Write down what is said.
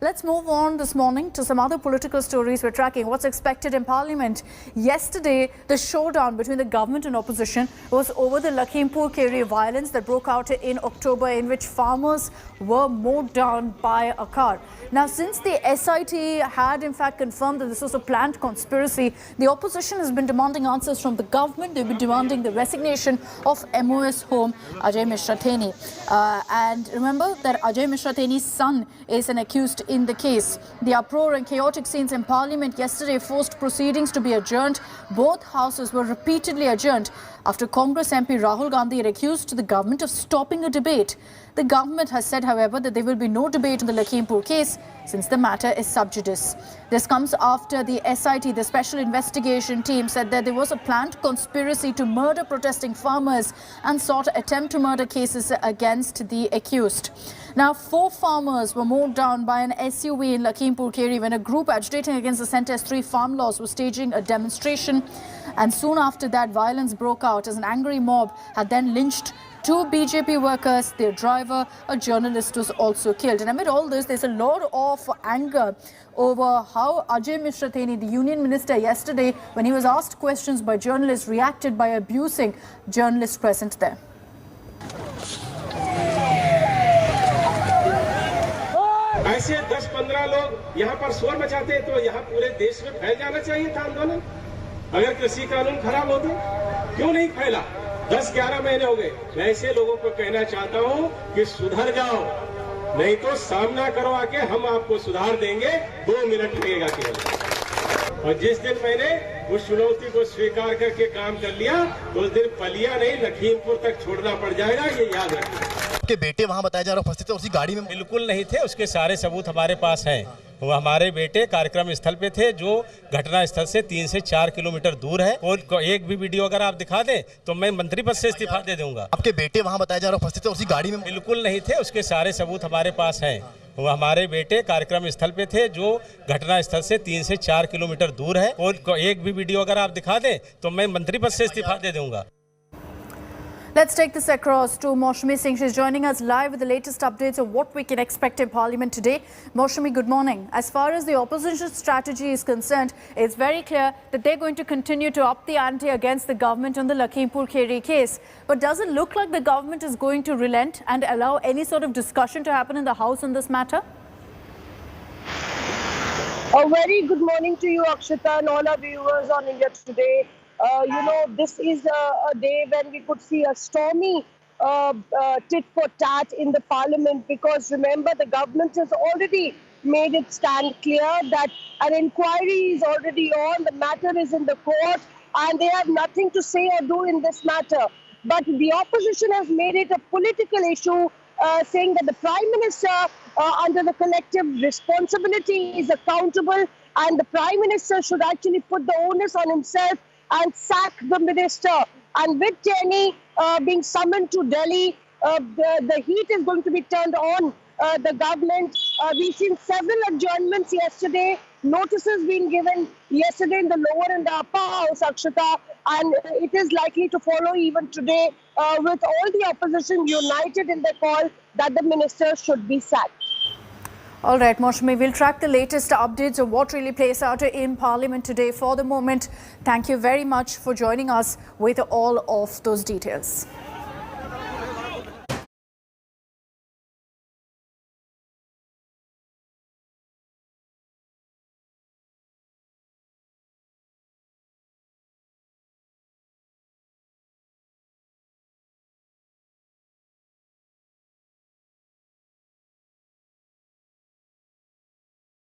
Let's move on this morning to some other political stories. We're tracking what's expected in Parliament. Yesterday, the showdown between the government and opposition was over the Lakhimpur Kheri violence that broke out in October, in which farmers were mowed down by a car. Now, since the SIT had in fact confirmed that this was a planned conspiracy, the opposition has been demanding answers from the government. They've been demanding the resignation of MOS Home Ajay Mishra Theni. And remember that Ajay Mishra Theni's son is an accused in the case. The uproar and chaotic scenes in Parliament yesterday forced proceedings to be adjourned. Both houses were repeatedly adjourned after Congress MP Rahul Gandhi had accused the government of stopping a debate. The government has said, however, that there will be no debate on the Lakhimpur case since the matter is sub judice. This comes after the SIT, the Special Investigation Team, said that there was a planned conspiracy to murder protesting farmers and sought attempt to murder cases against the accused. Now, 4 farmers were mowed down by an SUV in Lakhimpur Kheri when a group agitating against the Centre's 3 farm laws was staging a demonstration. And soon after that, violence broke out as an angry mob had then lynched 2 BJP workers, their driver, a journalist was also killed. And amid all this, there's a lot of anger over how Ajay Mishra Theni, the union minister, yesterday, when he was asked questions by journalists, reacted by abusing journalists present there. ऐसे 10-15 लोग यहाँ पर शोर मचाते तो यहाँ पूरे देश में फैल जाना चाहिए था आंदोलन। अगर कृषि कानून खराब होते क्यों नहीं फैला? 10-11 महीने हो गए। मैं ऐसे लोगों को कहना चाहता हूँ कि सुधर जाओ, नहीं तो सामना करो आके, हम आपको सुधार देंगे। 2 मिनट लगेगा केवल। और जिस दिन मैंने उस चुनौती को स्वीकार करके काम कर लिया, तो उस दिन पलिया नहीं लखीमपुर तक छोड़ना पड़ जाएगा, ये याद रखना। के बेटे वहां बताया जा रहा है उपस्थित थे, उसी गाड़ी में बिल्कुल नहीं थे। उसके सारे सबूत हमारे पास हैं। वो हमारे बेटे कार्यक्रम स्थल पे थे, जो घटना स्थल से 3 से 4 किलोमीटर दूर है। और एक भी वीडियो अगर आप दिखा दें तो मैं मंत्री पद से इस्तीफा दे दूंगा। आपके बेटे वहां बताया जा रहा है उपस्थित थे, उसी गाड़ी में बिल्कुल नहीं थे। उसके सारे सबूत हमारे पास हैं। वो हमारे बेटे कार्यक्रम स्थल पे थे, जो घटना स्थल से 3 से 4 किलोमीटर दूर है। और एक भी वीडियो अगर आप दिखा दें तो मैं मंत्री पद से इस्तीफा दे दूंगा। Let's take this across to Moushumi Singh. She's joining us live with the latest updates of what we can expect in Parliament today. Moushumi, good morning. As far as the opposition strategy is concerned, it's very clear that they're going to continue to up the ante against the government on the Lakhimpur Kheri case. But does it look like the government is going to relent and allow any sort of discussion to happen in the House on this matter? A very good morning to you, Akshita, and all our viewers on India Today. This is a day when we could see a stormy tit for tat in the Parliament, because remember, the government has already made it stand clear that an inquiry is already on, the matter is in the court, and they have nothing to say or do in this matter. But the opposition has made it a political issue, saying that the Prime Minister, under the collective responsibility, is accountable, and the Prime Minister should actually put the onus on himself and sack the minister. And with Theni being summoned to Delhi, the heat is going to be turned on the government. We've seen several adjournments yesterday, notices being given yesterday in the lower and the upper house, Akshita, and it is likely to follow even today, with all the opposition united in the call that the minister should be sacked. All right, Moushumi, we'll track the latest updates of what really plays out in Parliament today. For the moment, thank you very much for joining us with all of those details.